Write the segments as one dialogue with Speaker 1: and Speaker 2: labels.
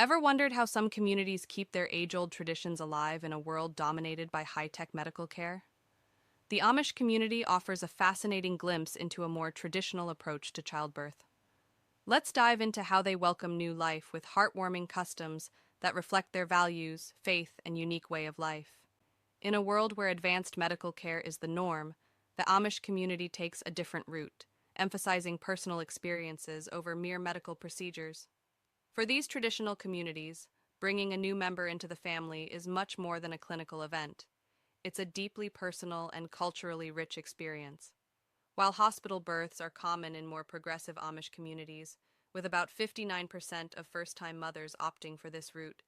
Speaker 1: Ever wondered how some communities keep their age-old traditions alive in a world dominated by high-tech medical care? The Amish community offers a fascinating glimpse into a more traditional approach to childbirth. Let's dive into how they welcome new life with heartwarming customs that reflect their values, faith, and unique way of life. In a world where advanced medical care is the norm, the Amish community takes a different route, emphasizing personal experiences over mere medical procedures. For these traditional communities, bringing a new member into the family is much more than a clinical event. It's a deeply personal and culturally rich experience. While hospital births are common in more progressive Amish communities, with about 59% of first-time mothers opting for this route,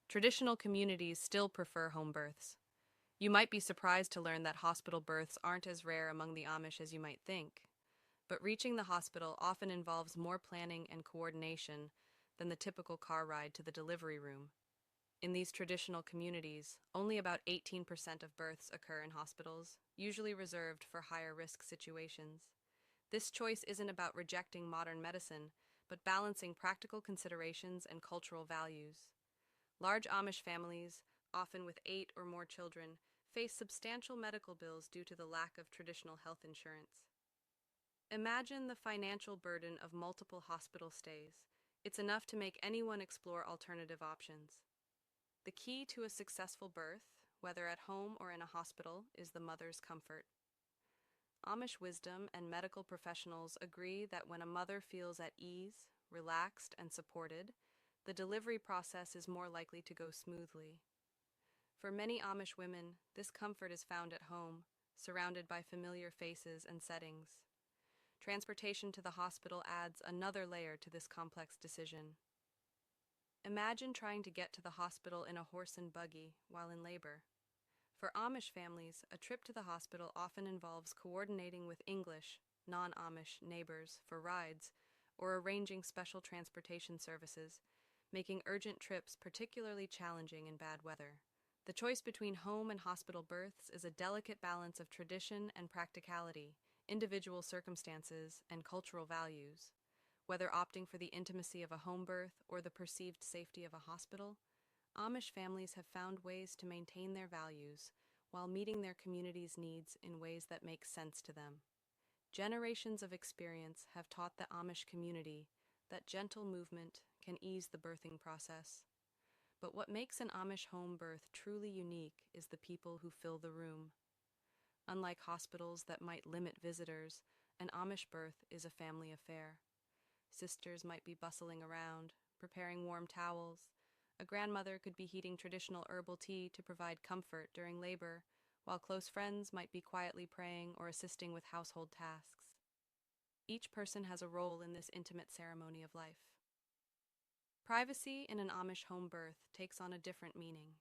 Speaker 1: traditional communities still prefer home births. You might be surprised to learn that hospital births aren't as rare among the Amish as you might think. But reaching the hospital often involves more planning and coordination than the typical car ride to the delivery room. In these traditional communities, only about 18% of births occur in hospitals, usually reserved for higher risk situations. This choice isn't about rejecting modern medicine, but balancing practical considerations and cultural values. Large Amish families, often with 8 or more children, face substantial medical bills due to the lack of traditional health insurance. Imagine the financial burden of multiple hospital stays. It's enough to make anyone explore alternative options. The key to a successful birth, whether at home or in a hospital, is the mother's comfort. Amish wisdom and medical professionals agree that when a mother feels at ease, relaxed, and supported, the delivery process is more likely to go smoothly. For many Amish women, this comfort is found at home, surrounded by familiar faces and settings. Transportation to the hospital adds another layer to this complex decision. Imagine trying to get to the hospital in a horse and buggy while in labor. For Amish families, a trip to the hospital often involves coordinating with English, non-Amish neighbors for rides or arranging special transportation services, making urgent trips particularly challenging in bad weather. The choice between home and hospital births is a delicate balance of tradition and practicality, individual circumstances, and cultural values. Whether opting for the intimacy of a home birth or the perceived safety of a hospital, Amish families have found ways to maintain their values while meeting their community's needs in ways that make sense to them. Generations of experience have taught the Amish community that gentle movement can ease the birthing process. But what makes an Amish home birth truly unique is the people who fill the room. Unlike hospitals that might limit visitors, an Amish birth is a family affair. Sisters might be bustling around, preparing warm towels. A grandmother could be heating traditional herbal tea to provide comfort during labor, while close friends might be quietly praying or assisting with household tasks. Each person has a role in this intimate ceremony of life. Privacy in an Amish home birth takes on a different meaning.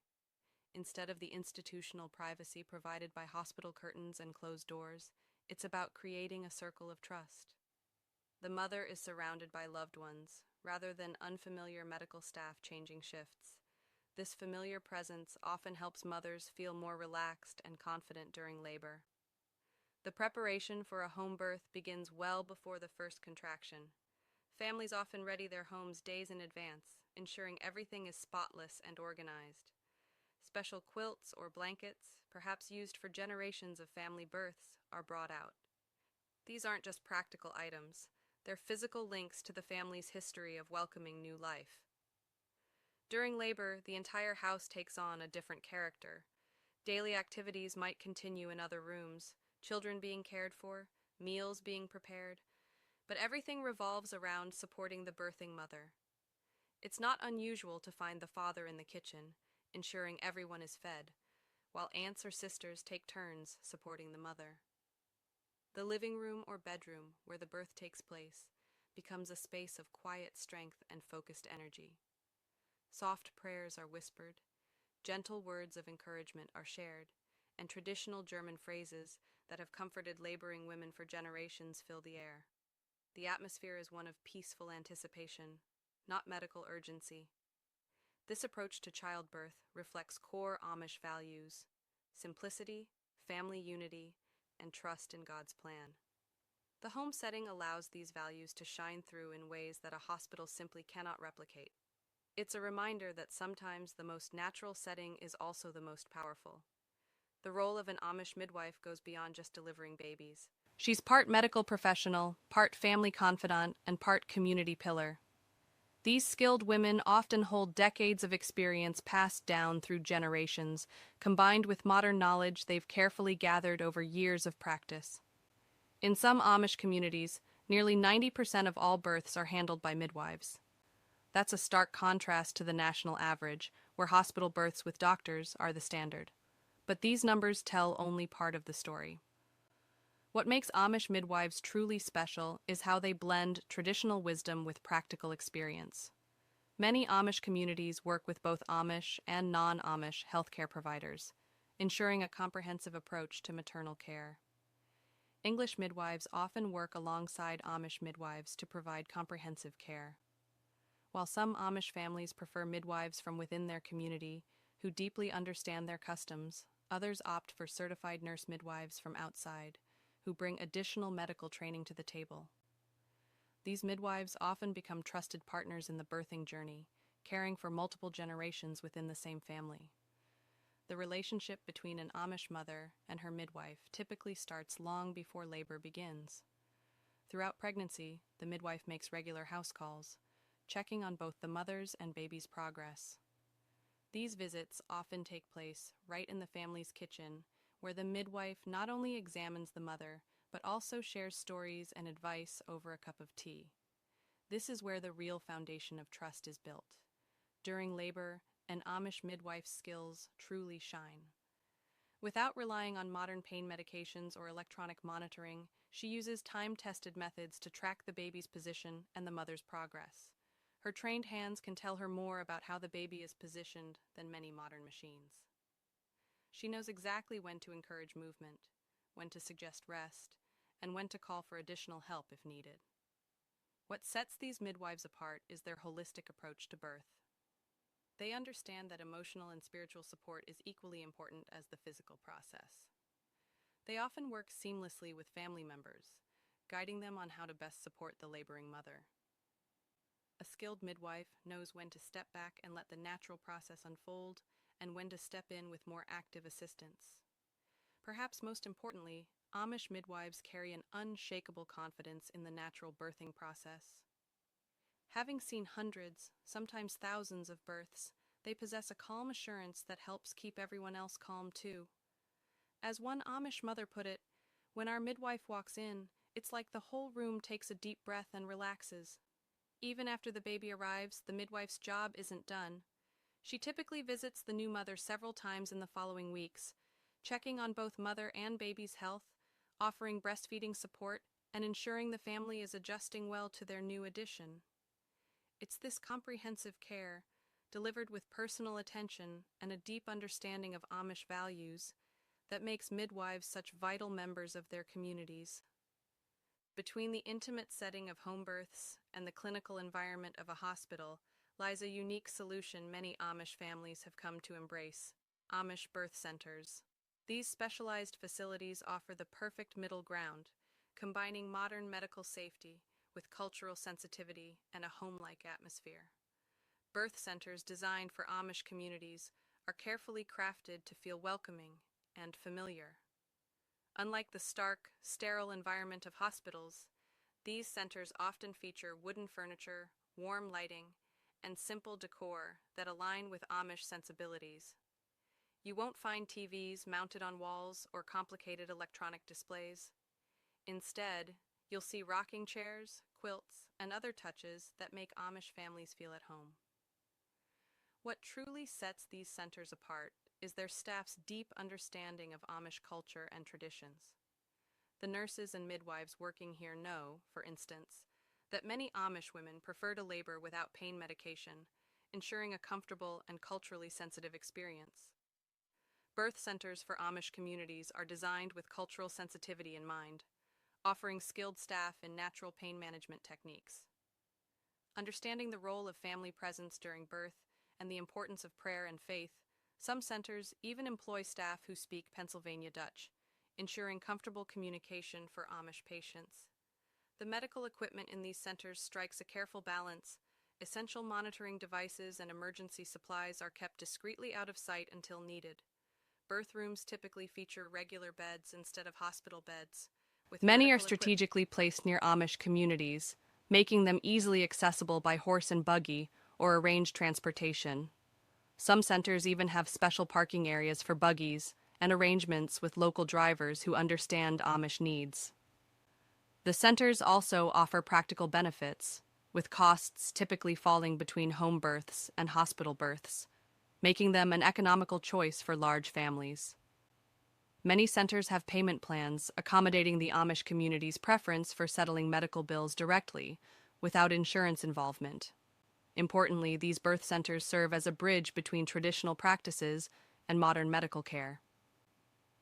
Speaker 1: Instead of the institutional privacy provided by hospital curtains and closed doors, it's about creating a circle of trust. The mother is surrounded by loved ones, rather than unfamiliar medical staff changing shifts. This familiar presence often helps mothers feel more relaxed and confident during labor. The preparation for a home birth begins well before the first contraction. Families often ready their homes days in advance, ensuring everything is spotless and organized. Special quilts or blankets, perhaps used for generations of family births, are brought out. These aren't just practical items, they're physical links to the family's history of welcoming new life. During labor, the entire house takes on a different character. Daily activities might continue in other rooms, children being cared for, meals being prepared, but everything revolves around supporting the birthing mother. It's not unusual to find the father in the kitchen, ensuring everyone is fed, while aunts or sisters take turns supporting the mother. The living room or bedroom, where the birth takes place, becomes a space of quiet strength and focused energy. Soft prayers are whispered, gentle words of encouragement are shared, and traditional German phrases that have comforted laboring women for generations fill the air. The atmosphere is one of peaceful anticipation, not medical urgency. This approach to childbirth reflects core Amish values: simplicity, family unity, and trust in God's plan. The home setting allows these values to shine through in ways that a hospital simply cannot replicate. It's a reminder that sometimes the most natural setting is also the most powerful. The role of an Amish midwife goes beyond just delivering babies. She's part medical professional, part family confidant, and part community pillar. These skilled women often hold decades of experience passed down through generations, combined with modern knowledge they've carefully gathered over years of practice. In some Amish communities, nearly 90% of all births are handled by midwives. That's a stark contrast to the national average, where hospital births with doctors are the standard. But these numbers tell only part of the story. What makes Amish midwives truly special is how they blend traditional wisdom with practical experience. Many Amish communities work with both Amish and non-Amish healthcare providers, ensuring a comprehensive approach to maternal care. English midwives often work alongside Amish midwives to provide comprehensive care. While some Amish families prefer midwives from within their community, who deeply understand their customs, others opt for certified nurse midwives from outside, who bring additional medical training to the table. These midwives often become trusted partners in the birthing journey, caring for multiple generations within the same family. The relationship between an Amish mother and her midwife typically starts long before labor begins. Throughout pregnancy, the midwife makes regular house calls, checking on both the mother's and baby's progress. These visits often take place right in the family's kitchen, where the midwife not only examines the mother, but also shares stories and advice over a cup of tea. This is where the real foundation of trust is built. During labor, an Amish midwife's skills truly shine. Without relying on modern pain medications or electronic monitoring, she uses time-tested methods to track the baby's position and the mother's progress. Her trained hands can tell her more about how the baby is positioned than many modern machines. She knows exactly when to encourage movement, when to suggest rest, and when to call for additional help if needed. What sets these midwives apart is their holistic approach to birth. They understand that emotional and spiritual support is equally important as the physical process. They often work seamlessly with family members, guiding them on how to best support the laboring mother. A skilled midwife knows when to step back and let the natural process unfold, and when to step in with more active assistance. Perhaps most importantly, Amish midwives carry an unshakable confidence in the natural birthing process. Having seen hundreds, sometimes thousands of births, they possess a calm assurance that helps keep everyone else calm too. As one Amish mother put it, when our midwife walks in, it's like the whole room takes a deep breath and relaxes. Even after the baby arrives, the midwife's job isn't done. She typically visits the new mother several times in the following weeks, checking on both mother and baby's health, offering breastfeeding support, and ensuring the family is adjusting well to their new addition. It's this comprehensive care, delivered with personal attention and a deep understanding of Amish values, that makes midwives such vital members of their communities. Between the intimate setting of home births and the clinical environment of a hospital lies a unique solution many Amish families have come to embrace: Amish birth centers. These specialized facilities offer the perfect middle ground, combining modern medical safety with cultural sensitivity and a home-like atmosphere. Birth centers designed for Amish communities are carefully crafted to feel welcoming and familiar. Unlike the stark, sterile environment of hospitals, these centers often feature wooden furniture, warm lighting, and simple decor that align with Amish sensibilities. You won't find TVs mounted on walls or complicated electronic displays. Instead, you'll see rocking chairs, quilts, and other touches that make Amish families feel at home. What truly sets these centers apart is their staff's deep understanding of Amish culture and traditions. The nurses and midwives working here know, for instance, that many Amish women prefer to labor without pain medication, ensuring a comfortable and culturally sensitive experience. Birth centers for Amish communities are designed with cultural sensitivity in mind, offering skilled staff in natural pain management techniques. Understanding the role of family presence during birth and the importance of prayer and faith, some centers even employ staff who speak Pennsylvania Dutch, ensuring comfortable communication for Amish patients. The medical equipment in these centers strikes a careful balance, Essential monitoring devices and emergency supplies are kept discreetly out of sight until needed. Birth rooms typically feature regular beds instead of hospital beds, with many are strategically placed near Amish communities, making them easily accessible by horse and buggy or arranged transportation. Some centers even have special parking areas for buggies and arrangements with local drivers who understand Amish needs. The centers also offer practical benefits, with costs typically falling between home births and hospital births, making them an economical choice for large families. Many centers have payment plans accommodating the Amish community's preference for settling medical bills directly, without insurance involvement. Importantly, these birth centers serve as a bridge between traditional practices and modern medical care.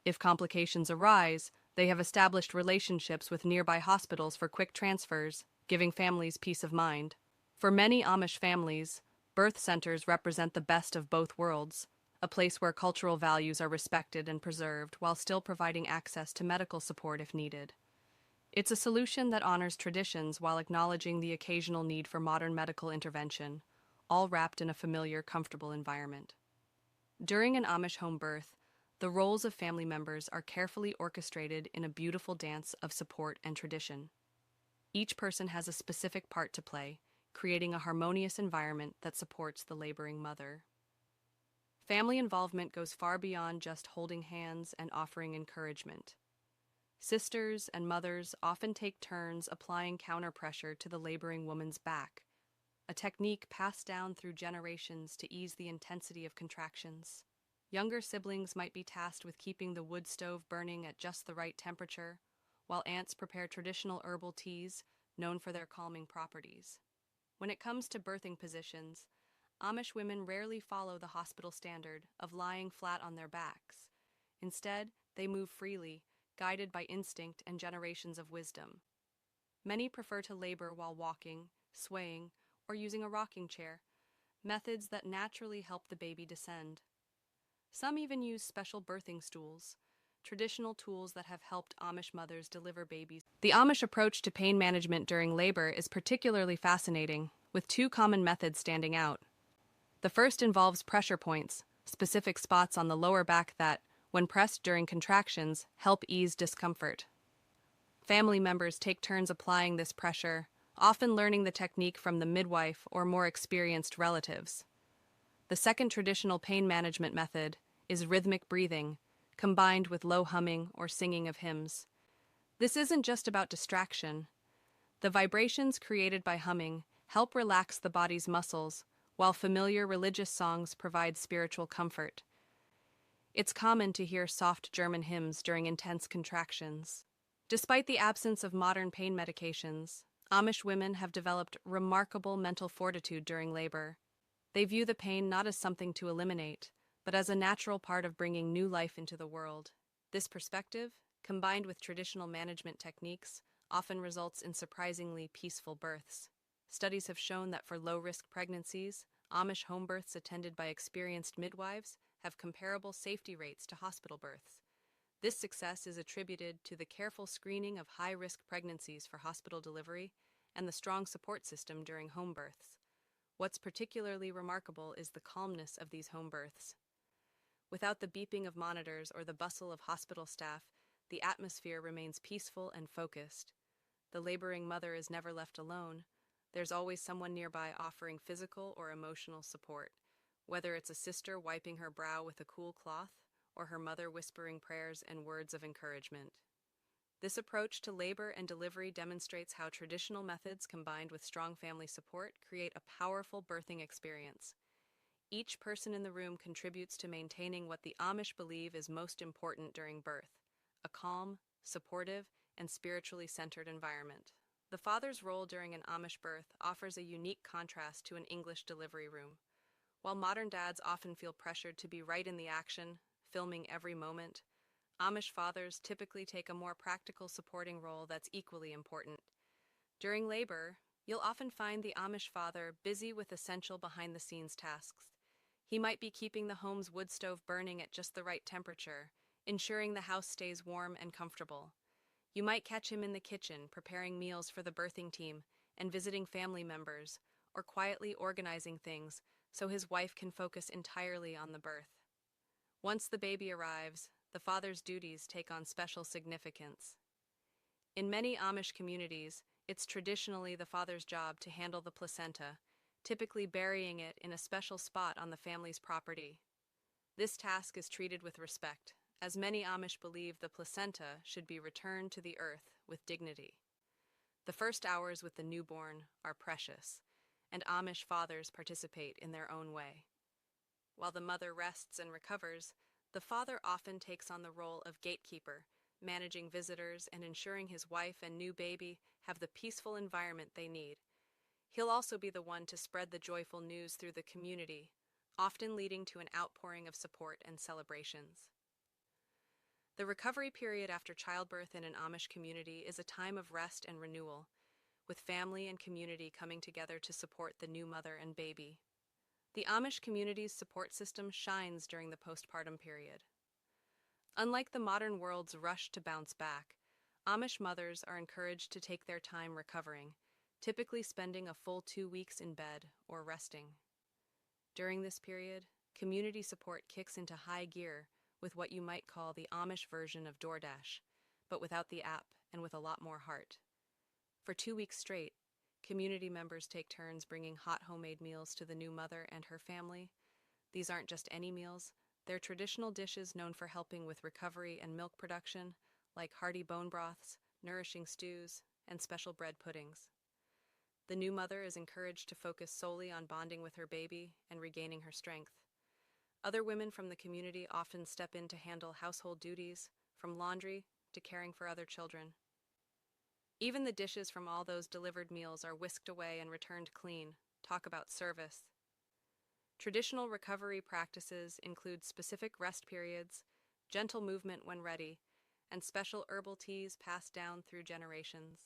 Speaker 1: If complications arise, they have established relationships with nearby hospitals for quick transfers, giving families peace of mind. For many Amish families, birth centers represent the best of both worlds, a place where cultural values are respected and preserved while still providing access to medical support if needed. It's a solution that honors traditions while acknowledging the occasional need for modern medical intervention, all wrapped in a familiar, comfortable environment. During an Amish home birth, the roles of family members are carefully orchestrated in a beautiful dance of support and tradition. Each person has a specific part to play, creating a harmonious environment that supports the laboring mother. Family involvement goes far beyond just holding hands and offering encouragement. Sisters and mothers often take turns applying counterpressure to the laboring woman's back, a technique passed down through generations to ease the intensity of contractions. Younger siblings might be tasked with keeping the wood stove burning at just the right temperature, while aunts prepare traditional herbal teas known for their calming properties. When it comes to birthing positions, Amish women rarely follow the hospital standard of lying flat on their backs. Instead, they move freely, guided by instinct and generations of wisdom. Many prefer to labor while walking, swaying, or using a rocking chair, methods that naturally help the baby descend. Some even use special birthing stools, traditional tools that have helped Amish mothers deliver babies. The Amish approach to pain management during labor is particularly fascinating, with two common methods standing out. The first involves pressure points, specific spots on the lower back that, when pressed during contractions, help ease discomfort. Family members take turns applying this pressure, often learning the technique from the midwife or more experienced relatives. The second traditional pain management method is rhythmic breathing, combined with low humming or singing of hymns. This isn't just about distraction. The vibrations created by humming help relax the body's muscles, while familiar religious songs provide spiritual comfort. It's common to hear soft German hymns during intense contractions. Despite the absence of modern pain medications, Amish women have developed remarkable mental fortitude during labor. They view the pain not as something to eliminate, but as a natural part of bringing new life into the world. This perspective, combined with traditional management techniques, often results in surprisingly peaceful births. Studies have shown that for low-risk pregnancies, Amish home births attended by experienced midwives have comparable safety rates to hospital births. This success is attributed to the careful screening of high-risk pregnancies for hospital delivery and the strong support system during home births. What's particularly remarkable is the calmness of these home births. Without the beeping of monitors or the bustle of hospital staff, the atmosphere remains peaceful and focused. The laboring mother is never left alone. There's always someone nearby offering physical or emotional support, whether it's a sister wiping her brow with a cool cloth or her mother whispering prayers and words of encouragement. This approach to labor and delivery demonstrates how traditional methods combined with strong family support create a powerful birthing experience. Each person in the room contributes to maintaining what the Amish believe is most important during birth: a calm, supportive, and spiritually centered environment. The father's role during an Amish birth offers a unique contrast to an English delivery room. While modern dads often feel pressured to be right in the action, filming every moment, Amish fathers typically take a more practical supporting role that's equally important. During labor, you'll often find the Amish father busy with essential behind-the-scenes tasks. He might be keeping the home's wood stove burning at just the right temperature, ensuring the house stays warm and comfortable. You might catch him in the kitchen, preparing meals for the birthing team and visiting family members, or quietly organizing things so his wife can focus entirely on the birth. Once the baby arrives, the father's duties take on special significance. In many Amish communities, it's traditionally the father's job to handle the placenta, typically burying it in a special spot on the family's property. This task is treated with respect, as many Amish believe the placenta should be returned to the earth with dignity. The first hours with the newborn are precious, and Amish fathers participate in their own way. While the mother rests and recovers, the father often takes on the role of gatekeeper, managing visitors and ensuring his wife and new baby have the peaceful environment they need. He'll also be the one to spread the joyful news through the community, often leading to an outpouring of support and celebrations. The recovery period after childbirth in an Amish community is a time of rest and renewal, with family and community coming together to support the new mother and baby. The Amish community's support system shines during the postpartum period. Unlike the modern world's rush to bounce back, Amish mothers are encouraged to take their time recovering, typically spending a full 2 weeks in bed or resting. During this period, community support kicks into high gear with what you might call the Amish version of DoorDash, but without the app and with a lot more heart. For 2 weeks straight, community members take turns bringing hot homemade meals to the new mother and her family. These aren't just any meals, they're traditional dishes known for helping with recovery and milk production, like hearty bone broths, nourishing stews, and special bread puddings. The new mother is encouraged to focus solely on bonding with her baby and regaining her strength. Other women from the community often step in to handle household duties, from laundry to caring for other children. Even the dishes from all those delivered meals are whisked away and returned clean. Talk about service. Traditional recovery practices include specific rest periods, gentle movement when ready, and special herbal teas passed down through generations.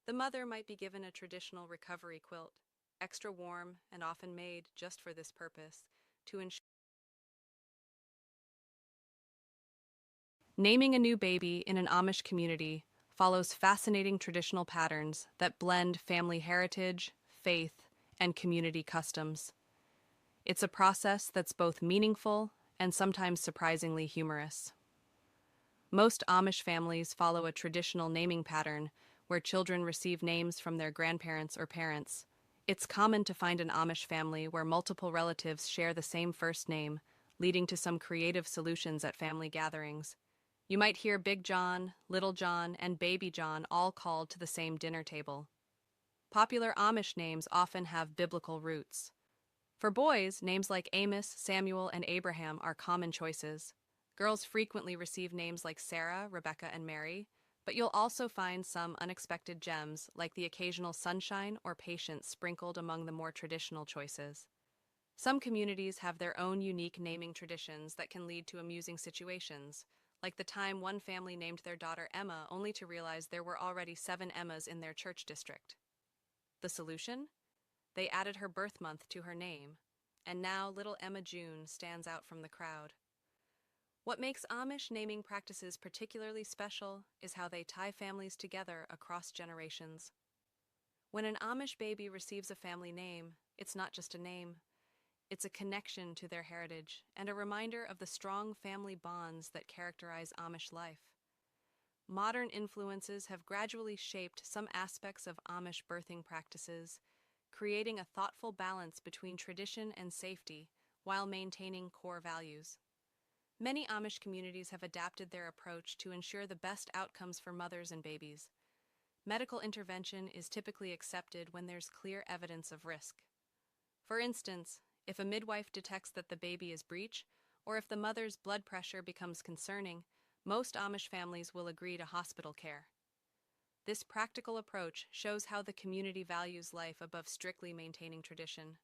Speaker 1: The mother might be given a traditional recovery quilt, extra warm and often made just for this purpose, to ensure. Naming a new baby in an Amish community follows fascinating traditional patterns that blend family heritage, faith, and community customs. It's a process that's both meaningful and sometimes surprisingly humorous. Most Amish families follow a traditional naming pattern where children receive names from their grandparents or parents. It's common to find an Amish family where multiple relatives share the same first name, leading to some creative solutions at family gatherings. You might hear Big John, Little John, and Baby John all called to the same dinner table. Popular Amish names often have biblical roots. For boys, names like Amos, Samuel, and Abraham are common choices. Girls frequently receive names like Sarah, Rebecca, and Mary, but you'll also find some unexpected gems like the occasional Sunshine or Patience sprinkled among the more traditional choices. Some communities have their own unique naming traditions that can lead to amusing situations, like the time one family named their daughter Emma only to realize there were already 7 Emmas in their church district. The solution? They added her birth month to her name, and now little Emma June stands out from the crowd. What makes Amish naming practices particularly special is how they tie families together across generations. When an Amish baby receives a family name, it's not just a name. It's a connection to their heritage and a reminder of the strong family bonds that characterize Amish life. Modern influences have gradually shaped some aspects of Amish birthing practices, creating a thoughtful balance between tradition and safety while maintaining core values. Many Amish communities have adapted their approach to ensure the best outcomes for mothers and babies. Medical intervention is typically accepted when there's clear evidence of risk. For instance, if a midwife detects that the baby is breech, or if the mother's blood pressure becomes concerning, most Amish families will agree to hospital care. This practical approach shows how the community values life above strictly maintaining tradition.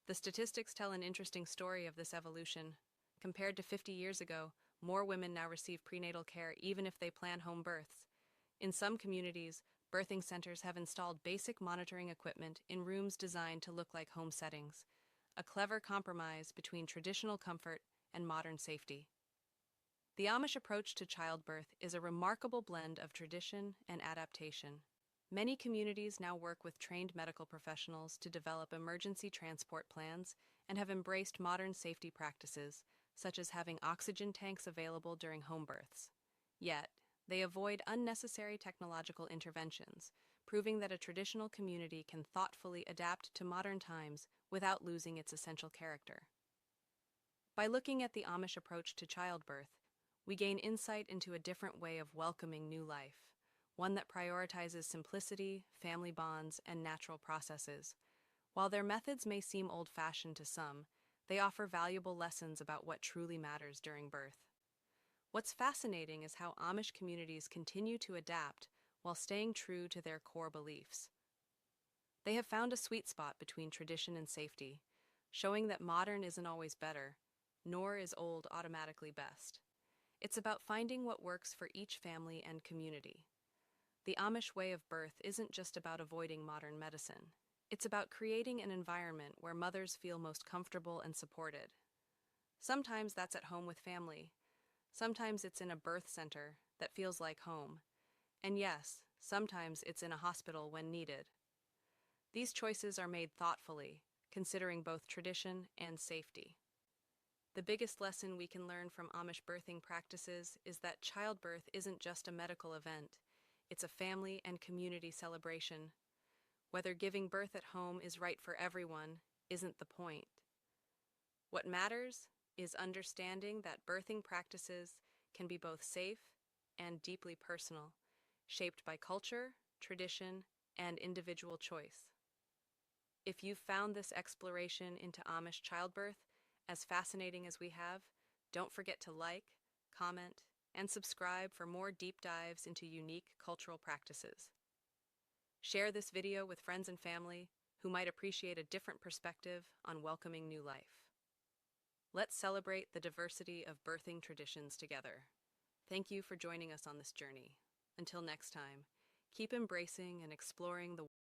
Speaker 1: The statistics tell an interesting story of this evolution. Compared to 50 years ago, more women now receive prenatal care even if they plan home births. In some communities, birthing centers have installed basic monitoring equipment in rooms designed to look like home settings, a clever compromise between traditional comfort and modern safety. The Amish approach to childbirth is a remarkable blend of tradition and adaptation. Many communities now work with trained medical professionals to develop emergency transport plans and have embraced modern safety practices, such as having oxygen tanks available during home births. Yet, they avoid unnecessary technological interventions, proving that a traditional community can thoughtfully adapt to modern times without losing its essential character. By looking at the Amish approach to childbirth, we gain insight into a different way of welcoming new life, one that prioritizes simplicity, family bonds, and natural processes. While their methods may seem old-fashioned to some, they offer valuable lessons about what truly matters during birth. What's fascinating is how Amish communities continue to adapt while staying true to their core beliefs. They have found a sweet spot between tradition and safety, showing that modern isn't always better, nor is old automatically best. It's about finding what works for each family and community. The Amish way of birth isn't just about avoiding modern medicine. It's about creating an environment where mothers feel most comfortable and supported. Sometimes that's at home with family. Sometimes it's in a birth center that feels like home. And yes, sometimes it's in a hospital when needed. These choices are made thoughtfully, considering both tradition and safety. The biggest lesson we can learn from Amish birthing practices is that childbirth isn't just a medical event. It's a family and community celebration. Whether giving birth at home is right for everyone isn't the point. What matters is understanding that birthing practices can be both safe and deeply personal, shaped by culture, tradition, and individual choice. If you've found this exploration into Amish childbirth as fascinating as we have, don't forget to like, comment, and subscribe for more deep dives into unique cultural practices. Share this video with friends and family who might appreciate a different perspective on welcoming new life. Let's celebrate the diversity of birthing traditions together. Thank you for joining us on this journey. Until next time, keep embracing and exploring the